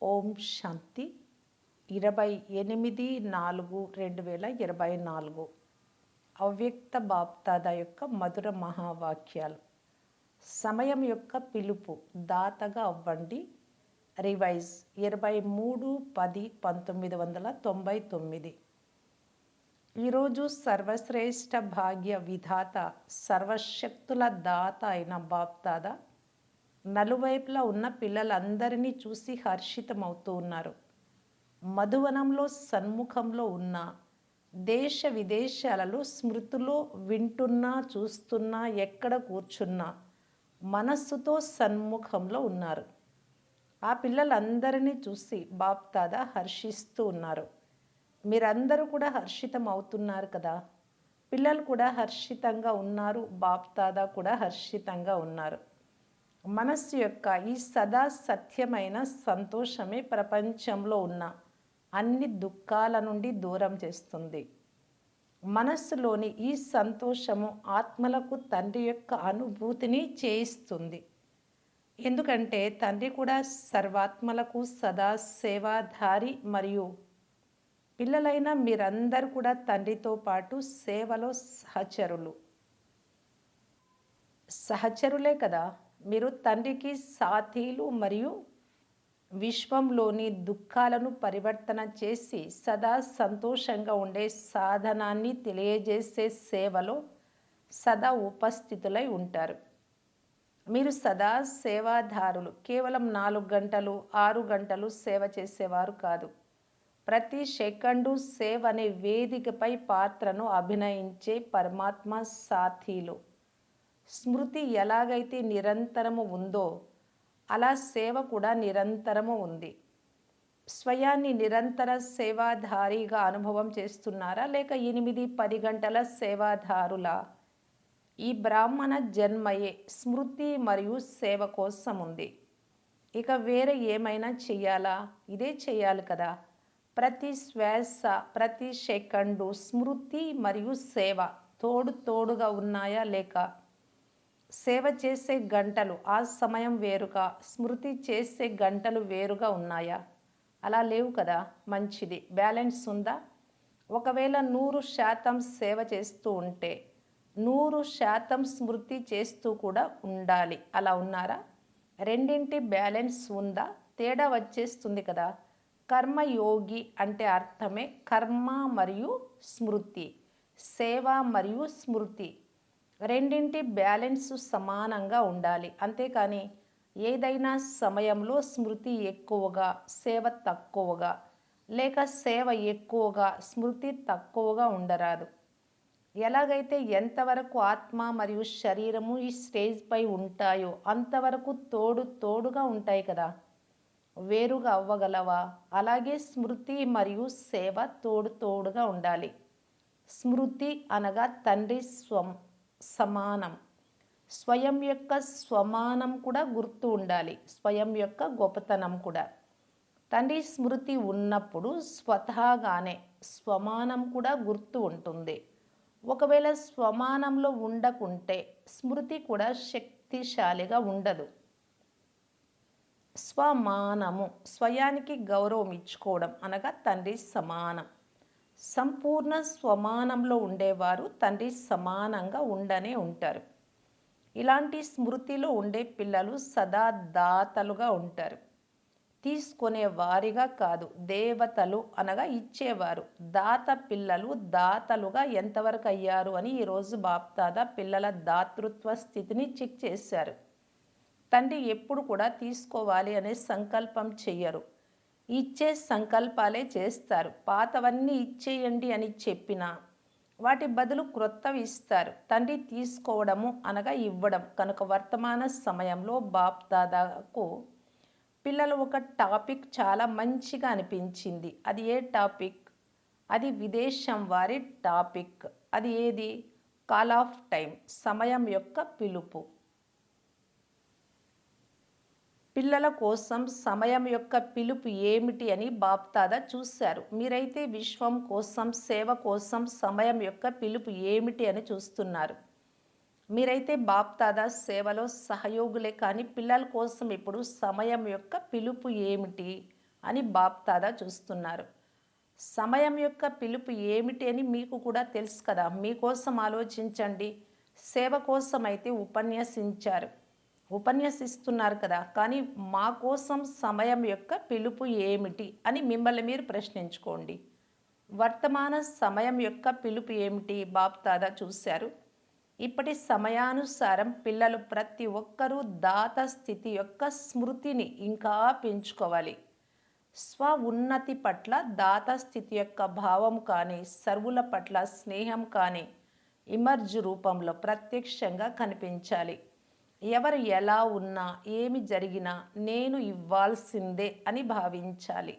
ఓం శాంతి 28/4/2024 అవ్యక్త బాప్దాదా యొక్క మధుర మహావాక్యాలు. సమయం యొక్క పిలుపు, దాతగా అవ్వండి. రివైజ్ 23/10/1999. ఈరోజు సర్వశ్రేష్ఠ భాగ్య విధాత, సర్వశక్తుల దాత అయిన బాప్దాదా నలువైపులా ఉన్న పిల్లలందరినీ చూసి హర్షితమవుతూ ఉన్నారు. మధువనంలో సన్ముఖంలో ఉన్న దేశ విదేశాలలో స్మృతిలో వింటున్నా, చూస్తున్నా, ఎక్కడ కూర్చున్నా మనస్సుతో సన్ముఖంలో ఉన్నారు. ఆ పిల్లలందరినీ చూసి బాప్దాదా హర్షిస్తూ ఉన్నారు. మీరందరూ కూడా హర్షితం అవుతున్నారు కదా. పిల్లలు కూడా హర్షితంగా ఉన్నారు, బాప్దాదా కూడా హర్షితంగా ఉన్నారు. మనస్సు యొక్క ఈ సదా సత్యమైన సంతోషమే ప్రపంచంలో ఉన్న అన్ని దుఃఖాల నుండి దూరం చేస్తుంది. మనస్సులోని ఈ సంతోషము ఆత్మలకు తండ్రి యొక్క అనుభూతిని చేయిస్తుంది. ఎందుకంటే తండ్రి కూడా సర్వాత్మలకు సదా సేవాధారి మరియు పిల్లలైన మీరందరూ కూడా తండ్రితో పాటు సేవలో సహచరులే కదా. మీరు తండ్రికి సాథీలు మరియు విశ్వంలోని దుఃఖాలను పరివర్తన చేసి సదా సంతోషంగా ఉండే సాధనాన్ని తెలియజేసే సేవలో సదా ఉపస్థితులై ఉంటారు. మీరు సదా సేవాదారులు. కేవలం 4 గంటలు 6 గంటలు సేవ చేసేవారు కాదు. ప్రతి సెకండు సేవ అనే వేదికపై పాత్రను అభినయించే పరమాత్మ సాథీలు. స్మృతి ఎలాగైతే నిరంతరము ఉందో అలా సేవ కూడా నిరంతరము ఉంది. స్వయాన్ని నిరంతర సేవాధారిగా అనుభవం చేస్తున్నారా, లేక 8-10 గంటల సేవాదారులా? ఈ బ్రాహ్మణ జన్మయే స్మృతి మరియు సేవ కోసం ఉంది. ఇక వేరే ఏమైనా చెయ్యాలా? ఇదే చెయ్యాలి కదా. ప్రతి శ్వాస, ప్రతి సెకండు స్మృతి మరియు సేవ తోడుగా ఉన్నాయా, లేక సేవ చేసే గంటలు ఆ సమయం వేరుగా, స్మృతి చేసే గంటలు వేరుగా ఉన్నాయా? అలా లేవు కదా. మంచిది. బ్యాలెన్స్ ఉందా? ఒకవేళ 100% సేవ చేస్తూ ఉంటే 100% స్మృతి చేస్తూ కూడా ఉండాలి. అలా ఉన్నారా? రెండింటి బ్యాలెన్స్ ఉందా? తేడా వచ్చేస్తుంది కదా. కర్మయోగి అంటే అర్థమే కర్మ మరియు స్మృతి, సేవ మరియు స్మృతి. రెండింటి బ్యాలెన్స్ సమానంగా ఉండాలి. అంతేకాని ఏదైనా సమయంలో స్మృతి ఎక్కువగా, సేవ తక్కువగా, లేక సేవ ఎక్కువగా, స్మృతి తక్కువగా ఉండరాదు. ఎలాగైతే ఎంతవరకు ఆత్మ మరియు శరీరము ఈ స్టేజ్పై ఉంటాయో అంతవరకు తోడుగా ఉంటాయి కదా. వేరుగా అవ్వగలవా? అలాగే స్మృతి మరియు సేవ తోడుగా ఉండాలి. స్మృతి అనగా తండ్రి సమానం. స్వయం యొక్క స్వమానం కూడా గుర్తు ఉండాలి. స్వయం యొక్క గొప్పతనం కూడా. తండ్రి స్మృతి ఉన్నప్పుడు స్వతహాగానే స్వమానం కూడా గుర్తు ఉంటుంది. ఒకవేళ స్వమానంలో ఉండకుంటే స్మృతి కూడా శక్తిశాలిగా ఉండదు. స్వమానము, స్వయానికి గౌరవం ఇచ్చుకోవడం అనగా తండ్రి సమానం. సంపూర్ణ స్వమానంలో ఉండేవారు తండ్రి సమానంగా ఉండనే ఉంటారు. ఇలాంటి స్మృతిలో ఉండే పిల్లలు సదా దాతలుగా ఉంటారు. తీసుకునే వారిగా కాదు, దేవతలు అనగా ఇచ్చేవారు. దాత పిల్లలు దాతలుగా ఎంతవరకు అయ్యారు అని ఈరోజు బాప్దాదా పిల్లల దాతృత్వ స్థితిని చెక్ చేశారు. తండ్రి ఎప్పుడు కూడా తీసుకోవాలి అనే సంకల్పం చెయ్యరు. ఇచ్చే సంకల్పాలే చేస్తారు. పాతవన్నీ ఇచ్చేయండి అని చెప్పినా వాటి బదులు క్రొత్తవి ఇస్తారు. తండ్రి తీసుకోవడము అనగా ఇవ్వడం. కనుక వర్తమాన సమయంలో బాప్దాదాకు పిల్లలు ఒక టాపిక్ చాలా మంచిగా అనిపించింది. అది ఏ టాపిక్? అది విదేశం వారి టాపిక్. అది ఏది? కాల్ ఆఫ్ టైం, సమయం యొక్క పిలుపు. పిల్లల కోసం సమయం యొక్క పిలుపు ఏమిటి అని బాప్దాదా చూశారు. మీరైతే విశ్వం కోసం, సేవ కోసం సమయం యొక్క పిలుపు ఏమిటి అని చూస్తున్నారు. మీరైతే బాప్దాదా సేవలో సహయోగులే, కానీ పిల్లల కోసం ఇప్పుడు సమయం యొక్క పిలుపు ఏమిటి? అని బాప్దాదా చూస్తున్నారు. సమయం యొక్క పిలుపు ఏమిటి అని మీకు కూడా తెలుసు కదా. మీకోసం ఆలోచించండి. సేవ కోసం అయితే ఉపన్యసిస్తున్నారు కదా. కానీ మా కోసం సమయం యొక్క పిలుపు ఏమిటి అని మిమ్మల్ని మీరు ప్రశ్నించుకోండి. వర్తమాన సమయం యొక్క పిలుపు ఏమిటి బాప్దాదా చూశారు. ఇప్పటి సమయానుసారం పిల్లలు ప్రతి ఒక్కరూ దాత స్థితి యొక్క స్మృతిని ఇంకా పెంచుకోవాలి. స్వ ఉన్నతి పట్ల దాత స్థితి యొక్క భావం కానీ, సర్వుల పట్ల స్నేహం కానీ ఇమర్జ్ రూపంలో ప్రత్యక్షంగా కనిపించాలి. ఎవరు ఎలా ఉన్నా, ఏమి జరిగినా నేను ఇవ్వాల్సిందే అని భావించాలి.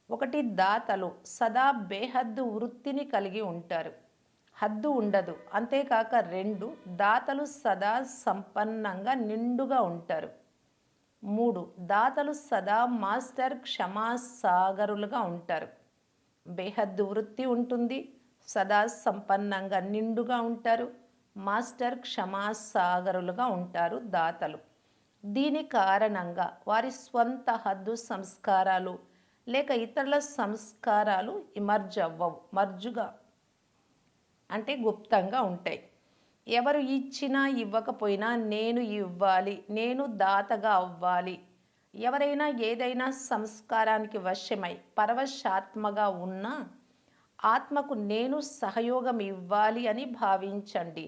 ఒకటి, దాతలు సదా బేహద్దు వృత్తిని కలిగి ఉంటారు. హద్దు ఉండదు. అంతేకాక 2, దాతలు సదా సంపన్నంగా నిండుగా ఉంటారు. 3, దాతలు సదా మాస్టర్ క్షమాసాగరులుగా ఉంటారు. బేహద్దు వృత్తి ఉంటుంది, సదా సంపన్నంగా నిండుగా ఉంటారు, మాస్టర్ క్షమాసాగరులుగా ఉంటారు దాతలు. దీని కారణంగా వారి స్వంత హద్దు సంస్కారాలు లేక ఇతరుల సంస్కారాలు మర్జుగా అంటే గుప్తంగా ఉంటాయి. ఎవరు ఇచ్చినా ఇవ్వకపోయినా నేను ఇవ్వాలి, నేను దాతగా అవ్వాలి. ఎవరైనా ఏదైనా సంస్కారానికి వశమై పరవశాత్మగా ఉన్నా ఆత్మకు నేను సహయోగం ఇవ్వాలి అని భావించండి.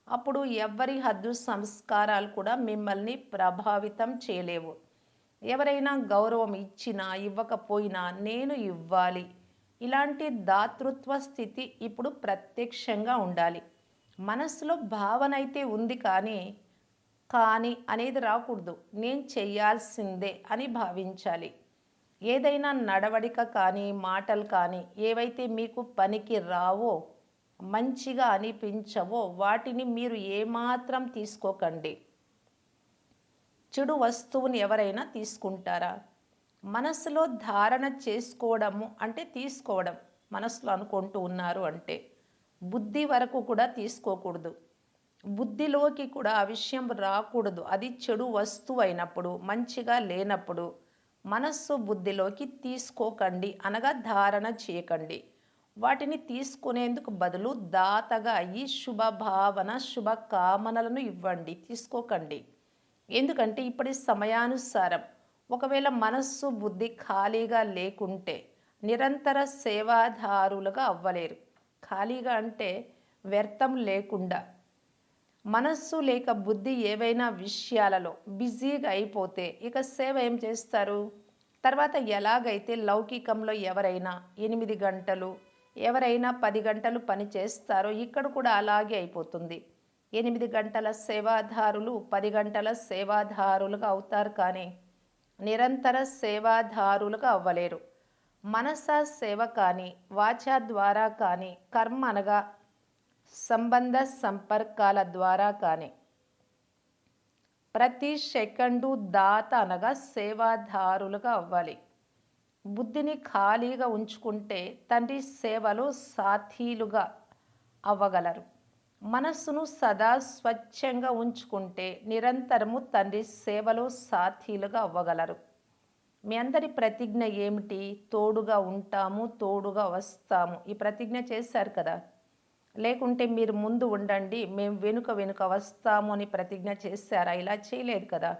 అప్పుడు ఎవ్వరి హద్దు సంస్కారాలు కూడా మిమ్మల్ని ప్రభావితం చేయలేవు. ఎవరైనా గౌరవం ఇచ్చినా ఇవ్వకపోయినా నేను ఇవ్వాలి. ఇలాంటి దాతృత్వ స్థితి ఇప్పుడు ప్రత్యక్షంగా ఉండాలి. మనసులో భావన అయితే ఉంది కానీ అనేది రాకూడదు. నేను చెయ్యాల్సిందే అని భావించాలి. ఏదైనా నడవడిక కానీ, మాటలు కానీ ఏవైతే మీకు పనికి రావో, మంచిగా అనిపించవో వాటిని మీరు ఏమాత్రం తీసుకోకండి. చెడు వస్తువుని ఎవరైనా తీసుకుంటారా? మనసులో ధారణ చేసుకోవడము అంటే తీసుకోవడం. మనసులో అనుకుంటూ ఉన్నారు అంటే బుద్ధి వరకు కూడా తీసుకోకూడదు. బుద్ధిలోకి కూడా ఆ విషయం రాకూడదు. అది చెడు వస్తువు అయినప్పుడు, మంచిగా లేనప్పుడు మనస్సు బుద్ధిలోకి తీసుకోకండి, అనగా ధారణ చేయకండి. వాటిని తీసుకునేందుకు బదులు దాతగా అయ్యి శుభభావన, శుభకామనలను ఇవ్వండి, తీసుకోకండి. ఎందుకంటే ఇప్పటి సమయానుసారం ఒకవేళ మనస్సు బుద్ధి ఖాళీగా లేకుంటే నిరంతర సేవాదారులుగా అవ్వలేరు. ఖాళీగా అంటే వ్యర్థం లేకుండా. మనస్సు లేక బుద్ధి ఏవైనా విషయాలలో బిజీగా అయిపోతే ఇక సేవ ఏం చేస్తారు? తర్వాత ఎలాగైతే లౌకికంలో ఎవరైనా 8 గంటలు, ఎవరైనా 10 గంటలు పని చేస్తారో ఇక్కడ కూడా అలాగే అయిపోతుంది. 8 గంటల సేవాదారులు 10 గంటల సేవాదారులుగా అవుతారు కానీ నిరంతర సేవాదారులుగా అవ్వలేరు. మనస సేవ కానీ, వాచా ద్వారా కానీ, కర్మ అనగా సంబంధ సంపర్కాల ద్వారా కానీ ప్రతి సెకండు దాత అనగా సేవాదారులుగా అవ్వాలి. బుద్ధిని ఖాళీగా ఉంచుకుంటే తండ్రి సేవలో సాథీలుగా అవ్వగలరు. మనస్సును సదా స్వచ్ఛంగా ఉంచుకుంటే నిరంతరము తండ్రి సేవలో సాథీలుగా అవ్వగలరు. మీ అందరి ప్రతిజ్ఞ ఏమిటి? తోడుగా ఉంటాము, తోడుగా వస్తాము. ఈ ప్రతిజ్ఞ చేశారు కదా. లేకుంటే మీరు ముందు ఉండండి, మేము వెనుక వస్తాము అని ప్రతిజ్ఞ చేశారా? ఇలా చేయలేదు కదా.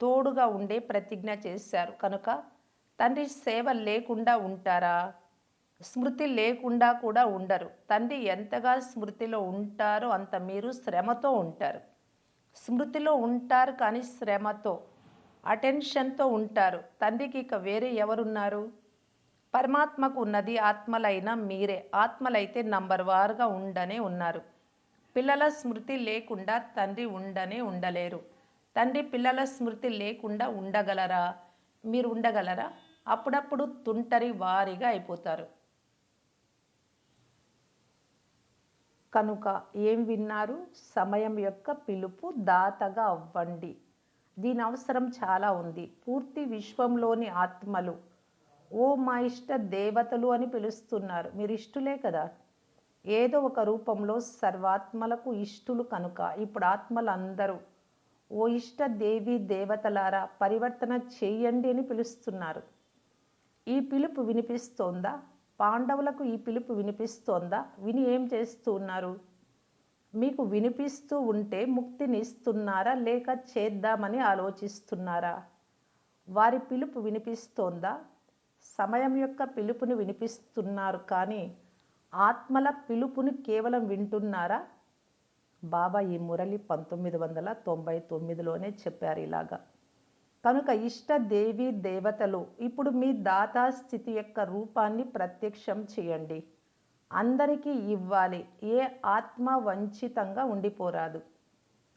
తోడుగా ఉండే ప్రతిజ్ఞ చేశారు కనుక తండ్రి సేవ లేకుండా ఉంటారా? స్మృతి లేకుండా కూడా ఉండరు. తండ్రి ఎంతగా స్మృతిలో ఉంటారో అంత మీరు శ్రమతో ఉంటారు. స్మృతిలో ఉంటారు కానీ శ్రమతో, అటెన్షన్తో ఉంటారు. తండ్రికి ఇక వేరే ఎవరున్నారు? పరమాత్మకు ఉన్నది ఆత్మలైన మీరే. ఆత్మలైతే నంబర్ వారుగా ఉండనే ఉన్నారు. పిల్లల స్మృతి లేకుండా తండ్రి ఉండలేరు. తండ్రి పిల్లల స్మృతి లేకుండా ఉండగలరా? మీరు ఉండగలరా? అప్పుడప్పుడు తుంటరి వారిగా అయిపోతారు. కనుక ఏం విన్నారు? సమయం యొక్క పిలుపు దాతగా అవ్వండి. దీని అవసరం చాలా ఉంది. పూర్తి విశ్వంలోని ఆత్మలు ఓ మా ఇష్ట దేవతలు అని పిలుస్తున్నారు. మీరు ఇష్టులే కదా. ఏదో ఒక రూపంలో సర్వాత్మలకు ఇష్టులు కనుక ఇప్పుడు ఆత్మలందరూ ఓ ఇష్ట దేవి దేవతలారా పరివర్తన చెయ్యండి అని పిలుస్తున్నారు. ఈ పిలుపు వినిపిస్తోందా? పాండవులకు ఈ పిలుపు వినిపిస్తోందా? విని ఏం చేస్తూ ఉన్నారు? మీకు వినిపిస్తూ ఉంటే ముక్తినిస్తున్నారా? లేక చేద్దామని ఆలోచిస్తున్నారా? వారి పిలుపు వినిపిస్తోందా? సమయం యొక్క పిలుపుని వినిపిస్తున్నారు కానీ ఆత్మల పిలుపుని కేవలం వింటున్నారా? బాబా ఈ మురళి 1999లోనే చెప్పారు ఇలాగా. కనుక ఇష్ట దేవీ దేవతలు ఇప్పుడు మీ దాతా స్థితి యొక్క రూపాన్ని ప్రత్యక్షం చేయండి. అందరికీ ఇవ్వాలి. ఏ ఆత్మ వంచితంగా ఉండిపోరాదు.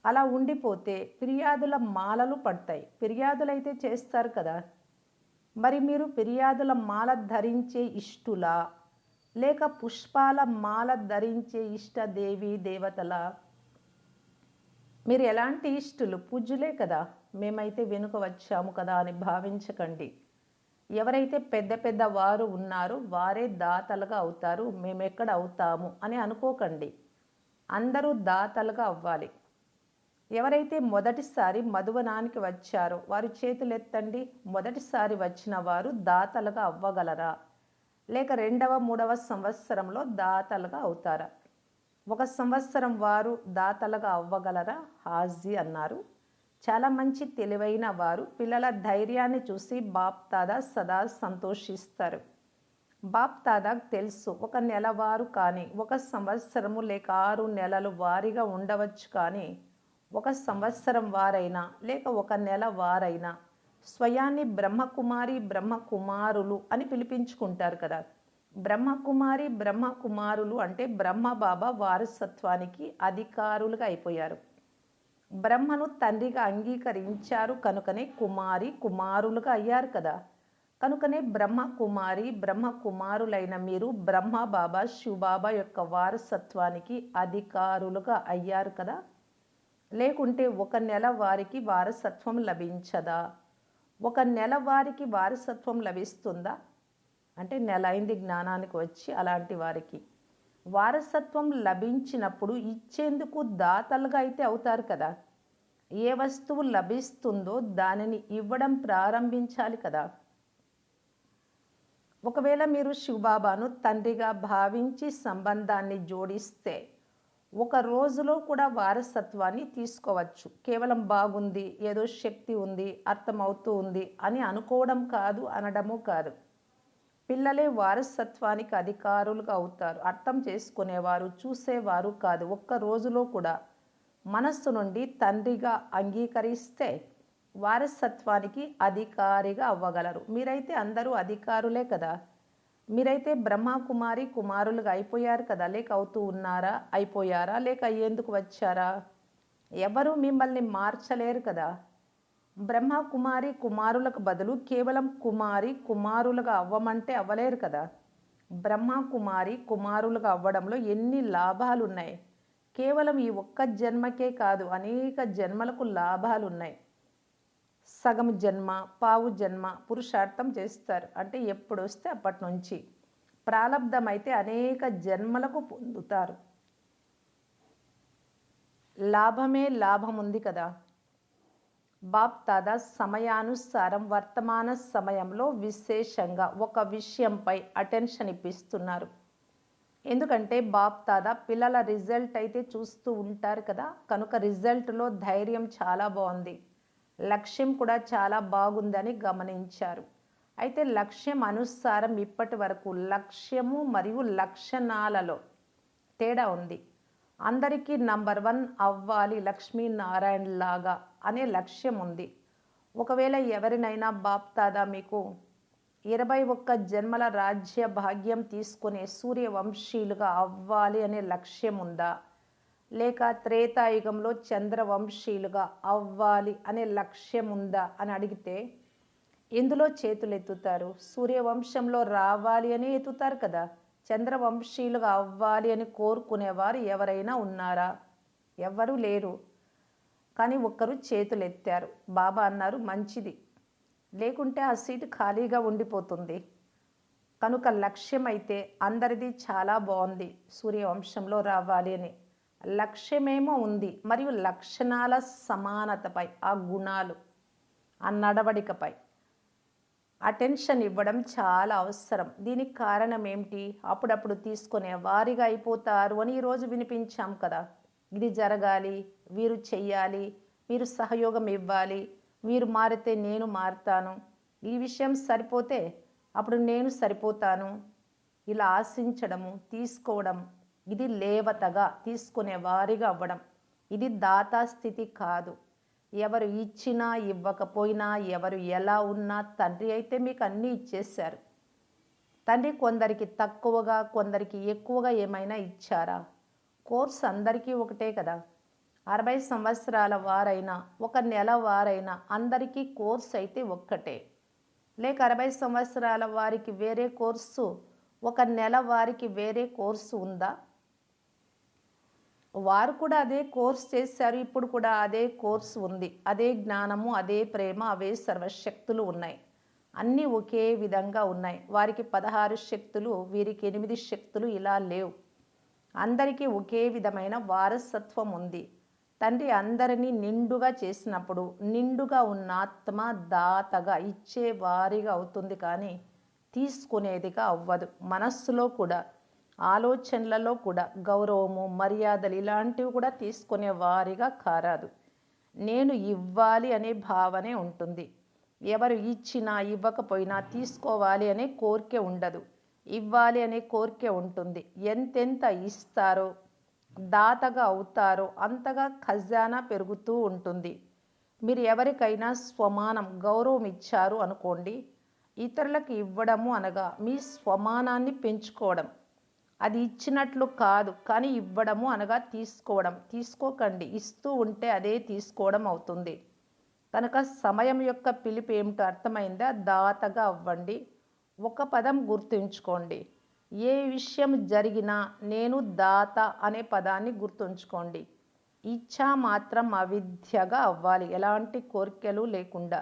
అలా ఉండిపోతే ఫిర్యాదుల మాలలు పడతాయి. ఫిర్యాదులైతే చేస్తారు కదా. మరి మీరు ఫిర్యాదుల మాల ధరించే ఇష్టులా, లేక పుష్పాల మాల ధరించే ఇష్ట దేవీ దేవతల? మీరు ఎలాంటి ఇష్టులు? పూజ్యులే కదా. మేమైతే వెనుక వచ్చాము కదా అని భావించకండి. ఎవరైతే పెద్ద పెద్ద వారు ఉన్నారో వారే దాతలుగా అవుతారు, మేమెక్కడ అవుతాము అని అనుకోకండి. అందరూ దాతలుగా అవ్వాలి. ఎవరైతే మొదటిసారి మధువనానికి వచ్చారో వారు చేతులెత్తండి. మొదటిసారి వచ్చిన వారు దాతలుగా అవ్వగలరా? లేక 2వ 3వ సంవత్సరంలో దాతలుగా అవుతారా? 1 సంవత్సరం వారు దాతలుగా అవ్వగలరా? హాజీ అన్నారు. చాలా మంచి తెలివైన వారు. పిల్లల ధైర్యాన్ని చూసి బాప్ దాదా సదా సంతోషిస్తారు. బాప్ దాదాకు తెలుసు 1 నెల వారు కానీ 1 సంవత్సరము లేక 6 నెలలు వారిగా ఉండవచ్చు కానీ 1 సంవత్సరం వారైనా లేక 1 నెల వారైనా స్వయాన్ని బ్రహ్మకుమారి బ్రహ్మకుమారులు అని పిలిపించుకుంటారు కదా. బ్రహ్మకుమారి బ్రహ్మకుమారులు అంటే బ్రహ్మబాబా వారసత్వానికి అధికారులుగా అయిపోయారు. బ్రహ్మను తండ్రిగా అంగీకరించారు కనుకనే కుమారి కుమారులుగా అయ్యారు కదా. కనుకనే బ్రహ్మకుమారి బ్రహ్మకుమారులైన మీరు బ్రహ్మబాబా శివబాబా యొక్క వారసత్వానికి అధికారులుగా అయ్యారు కదా. లేకుంటే 1 నెల వారికి వారసత్వం లభించదా? 1 నెల వారికి వారసత్వం లభిస్తుందా? అంటే నెల అయింది జ్ఞానానికి వచ్చి అలాంటి వారికి వారసత్వం లభించినప్పుడు ఇచ్చేందుకు దాతలుగా అయితే అవుతారు కదా. ఏ వస్తువు లభిస్తుందో దానిని ఇవ్వడం ప్రారంభించాలి కదా. ఒకవేళ మీరు శివబాబాను తండ్రిగా భావించి సంబంధాన్ని జోడిస్తే 1 రోజులో కూడా వారసత్వాన్ని తీసుకోవచ్చు. కేవలం బాగుంది, ఏదో శక్తి ఉంది, అర్థమవుతూ ఉంది అని అనుకోవడం కాదు, అనడము కాదు. పిల్లలే వారసత్వానికి అధికారులుగా అవుతారు. అర్థం చేసుకునేవారు, చూసేవారు కాదు. 1 రోజులో కూడా మనస్సు నుండి తండ్రిగా అంగీకరిస్తే వారసత్వానికి అధికారిగా అవ్వగలరు. మీరైతే అందరూ అధికారులే కదా. మీరైతే బ్రహ్మకుమారి కుమారులుగా అయిపోయారు కదా. లేక అవుతూ ఉన్నారా? అయిపోయారా? లేక అయ్యేందుకు వచ్చారా? ఎవరు మిమ్మల్ని మార్చలేరు కదా. బ్రహ్మకుమారి కుమారులకు బదులు కేవలం కుమారి కుమారులుగా అవ్వమంటే అవ్వలేరు కదా. బ్రహ్మకుమారి కుమారులుగా అవ్వడంలో ఎన్ని లాభాలున్నాయి. కేవలం ఈ 1 జన్మకే కాదు, అనేక జన్మలకు లాభాలున్నాయి. సగం జన్మ, పావు జన్మ పురుషార్థం చేస్తారు. అంటే ఎప్పుడు వస్తే అప్పటి నుంచి. ప్రాలబ్ధం అయితే అనేక జన్మలకు పొందుతారు. లాభమే లాభం ఉంది కదా. బాప్ దాదా సమయానుసారం వర్తమాన సమయంలో విశేషంగా ఒక విషయంపై అటెన్షన్ ఇప్పిస్తున్నారు. ఎందుకంటే బాప్ దాదా పిల్లల రిజల్ట్ అయితే చూస్తూ ఉంటారు కదా. కనుక రిజల్ట్లో ధైర్యం చాలా బాగుంది, లక్ష్యం కూడా చాలా బాగుందని గమనించారు. అయితే లక్ష్యం అనుసారం ఇప్పటి వరకు లక్ష్యము మరియు లక్షణాలలో తేడా ఉంది. అందరికీ నంబర్ 1 అవ్వాలి లక్ష్మీనారాయణ లాగా అనే లక్ష్యం ఉంది. ఒకవేళ ఎవరినైనా బాప్ దాదా మీకు 21 జన్మల రాజ్య భాగ్యం తీసుకునే సూర్యవంశీలుగా అవ్వాలి అనే లక్ష్యం ఉందా? లేక త్రేతాయుగంలో చంద్రవంశీలుగా అవ్వాలి అనే లక్ష్యం ఉందా అని అడిగితే ఎందులో చేతులు ఎత్తుతారు? సూర్యవంశంలో రావాలి అని ఎత్తుతారు కదా. చంద్రవంశీలుగా అవ్వాలి అని కోరుకునేవారు ఎవరైనా ఉన్నారా? ఎవ్వరూ లేరు. కానీ ఒక్కరు చేతులు ఎత్తారు. బాబా అన్నారు మంచిది, లేకుంటే ఆ సీటు ఖాళీగా ఉండిపోతుంది. కనుక లక్ష్యం అయితే అందరిది చాలా బాగుంది, సూర్యవంశంలో రావాలి అని లక్ష్యమేమో ఉంది. మరియు లక్షణాల సమానతపై, ఆ గుణాలు, ఆ నడవడికపై అటెన్షన్ ఇవ్వడం చాలా అవసరం. దీనికి కారణం ఏమిటి? అప్పుడప్పుడు తీసుకునే వారిగా అయిపోతారు అని ఈరోజు వినిపించాం కదా! ఇది జరగాలి, వీరు చెయ్యాలి, మీరు సహయోగం ఇవ్వాలి, వీరు మారితే నేను మారతాను, ఈ విషయం సరిపోతే అప్పుడు నేను సరిపోతాను. ఇలా ఆశించడము, తీసుకోవడం, ఇది లేవతగా తీసుకునే వారిగా అవ్వడం. ఇది దాతా స్థితి కాదు. ఎవరు ఇచ్చినా ఇవ్వకపోయినా ఎవరు ఎలా ఉన్నా తండ్రి అయితే మీకు అన్నీ ఇచ్చేశారు. తండ్రి కొందరికి తక్కువగా కొందరికి ఎక్కువగా ఏమైనా ఇచ్చారా? కోర్స్ అందరికీ ఒకటే కదా! 60 సంవత్సరాల వారైనా ఒక నెల వారైనా అందరికీ కోర్స్ అయితే ఒక్కటే. లేక 60 సంవత్సరాల వారికి వేరే కోర్సు, ఒక నెల వారికి వేరే కోర్సు ఉందా? వారు కూడా అదే కోర్స్ చేశారు. ఇప్పుడు కూడా అదే కోర్స్ ఉంది. అదే జ్ఞానము, అదే ప్రేమ, అవే సర్వశక్తులు ఉన్నాయి. అన్నీ ఒకే విధంగా ఉన్నాయి. వారికి 16 శక్తులు, వీరికి 8 శక్తులు ఇలా లేవు. అందరికీ ఒకే విధమైన వారసత్వం ఉంది. తండ్రి అందరినీ నిండుగా చేసినప్పుడు నిండుగా ఉన్న ఆత్మ దాతగా ఇచ్చే వారిగా అవుతుంది కానీ తీసుకునేదిగా అవ్వదు. మనస్సులో కూడా ఆలోచనలలో కూడా గౌరవము మర్యాదలు ఇలాంటివి కూడా తీసుకునే వారిగా కారాదు. నేను ఇవ్వాలి అనే భావనే ఉంటుంది. ఎవరు ఇచ్చినా ఇవ్వకపోయినా తీసుకోవాలి అనే కోరిక ఉండదు. ఇవ్వాలి అనే కోరిక ఉంటుంది. ఎంతెంత ఇస్తారో దాతగా అవుతారో అంతగా ఖజానా పెరుగుతూ ఉంటుంది. మీరు ఎవరికైనా స్వమానం గౌరవం ఇచ్చారు అనుకోండి, ఇతరులకు ఇవ్వడము అనగా మీ స్వమానాన్ని పెంచుకోవడం. అది ఇచ్చినట్లు కాదు కానీ ఇవ్వడము అనగా తీసుకోవడం. తీసుకోకండి, ఇస్తూ ఉంటే అదే తీసుకోవడం అవుతుంది. కనుక సమయం యొక్క పిలుపు ఏమిటో అర్థమైందా? దాతగా అవ్వండి. ఒక పదం గుర్తుంచుకోండి, ఏ విషయం జరిగినా నేను దాత అనే పదాన్ని గుర్తుంచుకోండి. ఇచ్చా మాత్రం అవిద్యగా అవ్వాలి, ఎలాంటి కోరికలు లేకుండా.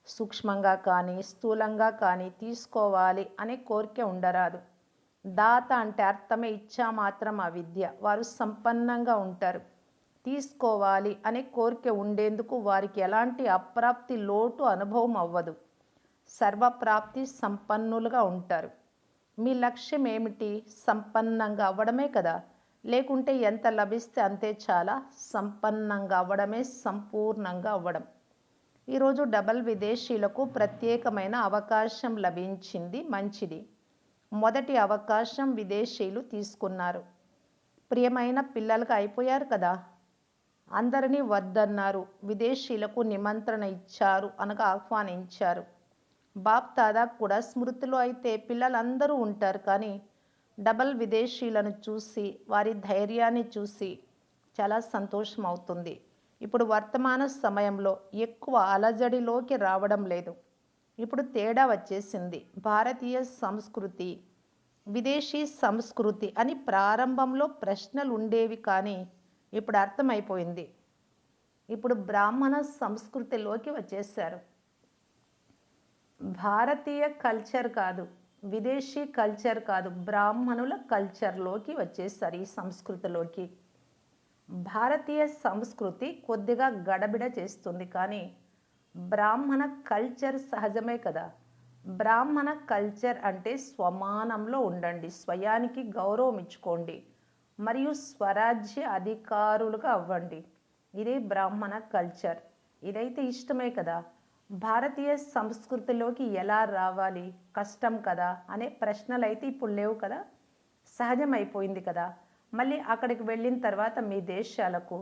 సూక్ష్మంగా కానీ స్థూలంగా కానీ తీసుకోవాలి అనే కోరిక ఉండరాదు. దాత అంటే అర్థమే ఇచ్చా మాత్రం అవిద్య. వారు సంపన్నంగా ఉంటారు. తీసుకోవాలి అనే కోరిక ఉండేందుకు వారికి ఎలాంటి అప్రాప్తి లోటు అనుభవం అవ్వదు. సర్వప్రాప్తి సంపన్నులుగా ఉంటారు. మీ లక్ష్యం ఏమిటి? సంపన్నంగా అవ్వడమే కదా! లేకుంటే ఎంత లభిస్తే అంతే చాలా? సంపన్నంగా అవ్వడమే సంపూర్ణంగా అవ్వడం. ఈరోజు డబల్ విదేశీయులకు ప్రత్యేకమైన అవకాశం లభించింది, మంచిది. మొదటి అవకాశం విదేశీయులు తీసుకున్నారు. ప్రియమైన పిల్లలుగా అయిపోయారు కదా! అందరినీ వద్దన్నారు. విదేశీయులకు నిమంత్రణ ఇచ్చారు అనగా ఆహ్వానించారు. బాప్ దాదా కూడా స్మృతిలో అయితే పిల్లలందరూ ఉంటారు కానీ డబల్ విదేశీయులను చూసి వారి ధైర్యాన్ని చూసి చాలా సంతోషం అవుతుంది. ఇప్పుడు వర్తమాన సమయంలో ఎక్కువ అలజడిలోకి రావడం లేదు. ఇప్పుడు తేడా వచ్చేసింది. భారతీయ సంస్కృతి విదేశీ సంస్కృతి అని ప్రారంభంలో ప్రశ్నలు ఉండేవి కానీ ఇప్పుడు అర్థమైపోయింది. ఇప్పుడు బ్రాహ్మణ సంస్కృతిలోకి వచ్చేసారు. భారతీయ కల్చర్ కాదు, విదేశీ కల్చర్ కాదు, బ్రాహ్మణుల కల్చర్లోకి వచ్చేసారు. ఈ సంస్కృతిలోకి భారతీయ సంస్కృతి కొద్దిగా గడబిడ చేస్తుంది కానీ బ్రాహ్మణ కల్చర్ సహజమే కదా! బ్రాహ్మణ కల్చర్ అంటే స్వమానంలో ఉండండి, స్వయానికి గౌరవం ఇచ్చుకోండి మరియు స్వరాజ్య అధికారులుగా అవ్వండి. ఇదే బ్రాహ్మణ కల్చర్. ఇదైతే ఇష్టమే కదా! భారతీయ సంస్కృతిలోకి ఎలా రావాలి? కష్టం కదా అనే ప్రశ్నలు అయితే ఇప్పుడు లేవు కదా! సహజమైపోయింది కదా! మళ్ళీ అక్కడికి వెళ్ళిన తర్వాత మీ దేశాలకు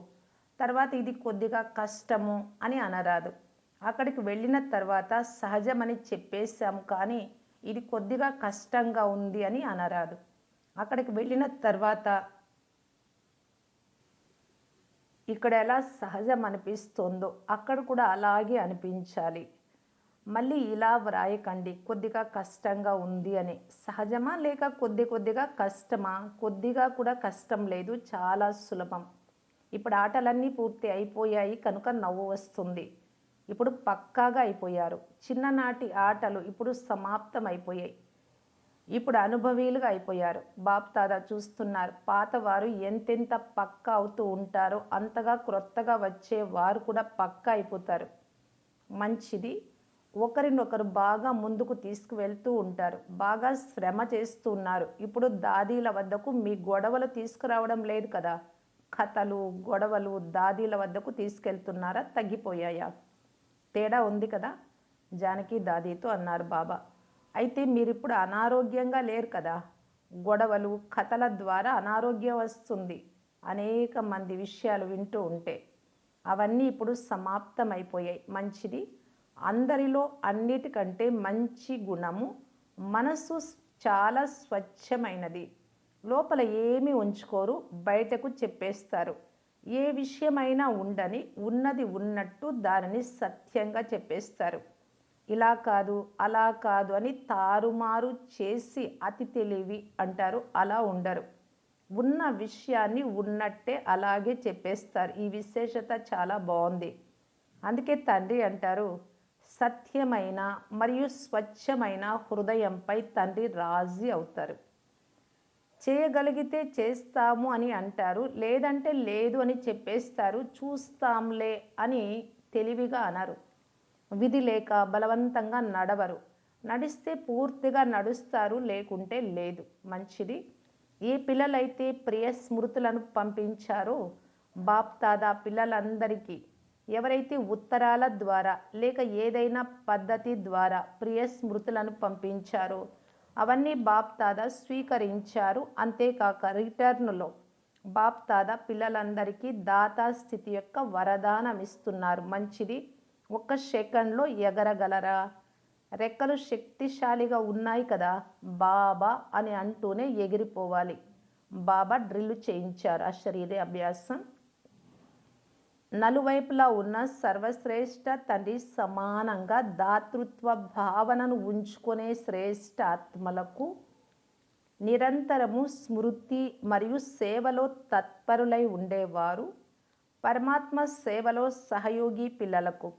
తర్వాత ఇది కొద్దిగా కష్టము అని అనరాదు. అక్కడికి వెళ్ళిన తర్వాత సహజమని చెప్పేశాము కానీ ఇది కొద్దిగా కష్టంగా ఉంది అని అనరాదు. అక్కడికి వెళ్ళిన తర్వాత ఇక్కడ ఎలా సహజం అనిపిస్తుందో అక్కడ కూడా అలాగే అనిపించాలి. మళ్ళీ ఇలా వ్రాయకండి కొద్దిగా కష్టంగా ఉంది అని. సహజమా లేక కొద్దిగా కష్టమా? కొద్దిగా కూడా కష్టం లేదు, చాలా సులభం. ఇప్పుడు ఆటలన్నీ పూర్తి అయిపోయాయి కనుక నవ్వు వస్తుంది. ఇప్పుడు పక్కాగా అయిపోయారు. చిన్ననాటి ఆటలు ఇప్పుడు సమాప్తం అయిపోయాయి. ఇప్పుడు అనుభవీలుగా అయిపోయారు. బాప్ దాదా చూస్తున్నారు. పాతవారు ఎంతెంత పక్కా అవుతూ ఉంటారో అంతగా క్రొత్తగా వచ్చే వారు కూడా పక్కా అయిపోతారు. మంచిది. ఒకరినొకరు బాగా ముందుకు తీసుకువెళ్తూ ఉంటారు. బాగా శ్రమ చేస్తూ ఉన్నారు. ఇప్పుడు దాదీల వద్దకు మీ గొడవలు తీసుకురావడం లేదు కదా! కథలు, గొడవలు దాదీల వద్దకు తీసుకెళ్తున్నారా? తగ్గిపోయాయా? తేడా ఉంది కదా! జానకి దాదీతో అన్నారు బాబా. అయితే మీరిప్పుడు అనారోగ్యంగా లేరు కదా! గొడవలు, కథల ద్వారా అనారోగ్యం వస్తుంది. అనేక మంది విషయాలు వింటూ ఉంటే. అవన్నీ ఇప్పుడు సమాప్తమైపోయాయి. మంచిది. అందరిలో అన్నిటికంటే మంచి గుణము మనసు చాలా స్వచ్ఛమైనది. లోపల ఏమీ ఉంచుకోరు, బయటకు చెప్పేస్తారు. ఏ విషయమైనా ఉండని, ఉన్నది ఉన్నట్టు దానిని సత్యంగా చెప్పేస్తారు. ఇలా కాదు, అలా కాదు అని తారుమారు చేసి అతి తెలివి అంటారు, అలా ఉండరు. ఉన్న విషయాన్ని ఉన్నట్టే అలాగే చెప్పేస్తారు. ఈ విశేషత చాలా బాగుంది. అందుకే తండ్రి అంటారు, సత్యమైన మరియు స్వచ్ఛమైన హృదయంపై తండ్రి రాజీ అవుతారు. చేయగలిగితే చేస్తాము అని అంటారు, లేదంటే లేదు అని చెప్పేస్తారు. చూస్తాంలే అని తెలివిగా అనరు. విధి లేక బలవంతంగా నడవరు. నడిస్తే పూర్తిగా నడుస్తారు, లేకుంటే లేదు. మంచిది. ఏ పిల్లలైతే ప్రియ స్మృతులను పంపించారో బాప్ దాదా పిల్లలందరికీ, ఎవరైతే ఉత్తరాల ద్వారా లేక ఏదైనా పద్ధతి ద్వారా ప్రియ స్మృతులను పంపించారో అవన్నీ బాప్ దాదా స్వీకరించారు. అంతేకాక రిటర్న్లో బాప్ దాదా పిల్లలందరికీ దాతా స్థితి యొక్క వరదానం ఇస్తున్నారు. మంచిది. ఒక్క సెకండ్లో ఎగరగలరా? రెక్కలు శక్తిశాలిగా ఉన్నాయి కదా, బాబా అని అంటూనే ఎగిరిపోవాలి. బాబా డ్రిల్ చేయించారు అశరీరి అభ్యాసం. నలువైపులా ఉన్న సర్వశ్రేష్ఠ తండ్రి సమానంగా దాతృత్వ భావనను ఉంచుకునే శ్రేష్ఠ ఆత్మలకు నిరంతరము స్మృతి మరియు సేవలో తత్పరులై ఉండేవారు. పరమాత్మ సేవలో సహయోగి పిల్లలకు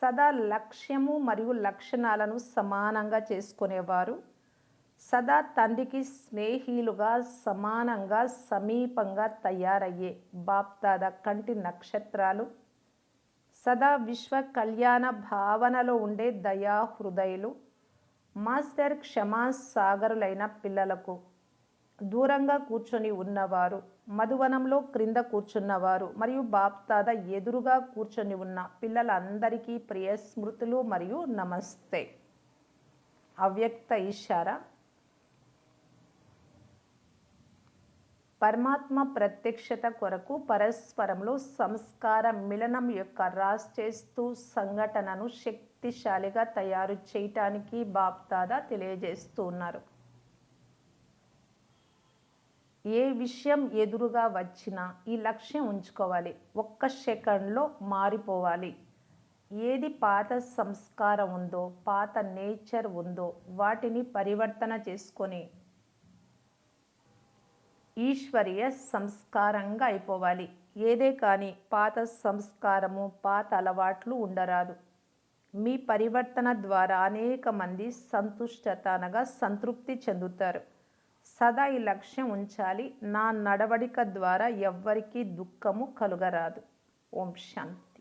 సదా లక్ష్యము మరియు లక్షణాలను సమానంగా చేసుకునేవారు. సదా తండ్రికి స్నేహిలుగా సమానంగా సమీపంగా తయారయ్యే బాప్ దాదా కంటి నక్షత్రాలు. సదా విశ్వ కళ్యాణ భావనలో ఉండే దయా హృదయులు. మాస్టర్ క్షమా సాగరులైన పిల్లలకు దూరంగా కూర్చొని ఉన్నవారు, మధువనంలో క్రింద కూర్చున్నవారు మరియు బాప్ దాదా ఎదురుగా కూర్చొని ఉన్న పిల్లలందరికీ ప్రియ స్మృతులు మరియు నమస్తే. అవ్యక్త ఇషారా. పరమాత్మ ప్రత్యక్షత కొరకు పరస్పరంలో సంస్కార మిలనం యొక్క రాస్ చేస్తూ సంఘటనను శక్తిశాలిగా తయారు చేయటానికి బాప్ దాదా తెలియజేస్తూ ఉన్నారు. ఏ విషయం ఎదురుగా వచ్చినా ఈ లక్ష్యం ఉంచుకోవాలి, ఒక్క సెకండ్లో మారిపోవాలి. ఏది పాత సంస్కారం ఉందో, పాత నేచర్ ఉందో వాటిని పరివర్తన చేసుకొని ఈశ్వరీయ సంస్కారంగా అయిపోవాలి. ఏదే కానీ పాత సంస్కారము, పాత అలవాట్లు ఉండరాదు. మీ పరివర్తన ద్వారా అనేక మంది సంతుష్టత అనగా సంతృప్తి చెందుతారు. సదా ఈ లక్ష్యం ఉంచాలి. నా నడవడిక ద్వారా ఎవ్వరికీ దుఃఖము కలుగరాదు. ఓం శాంతి.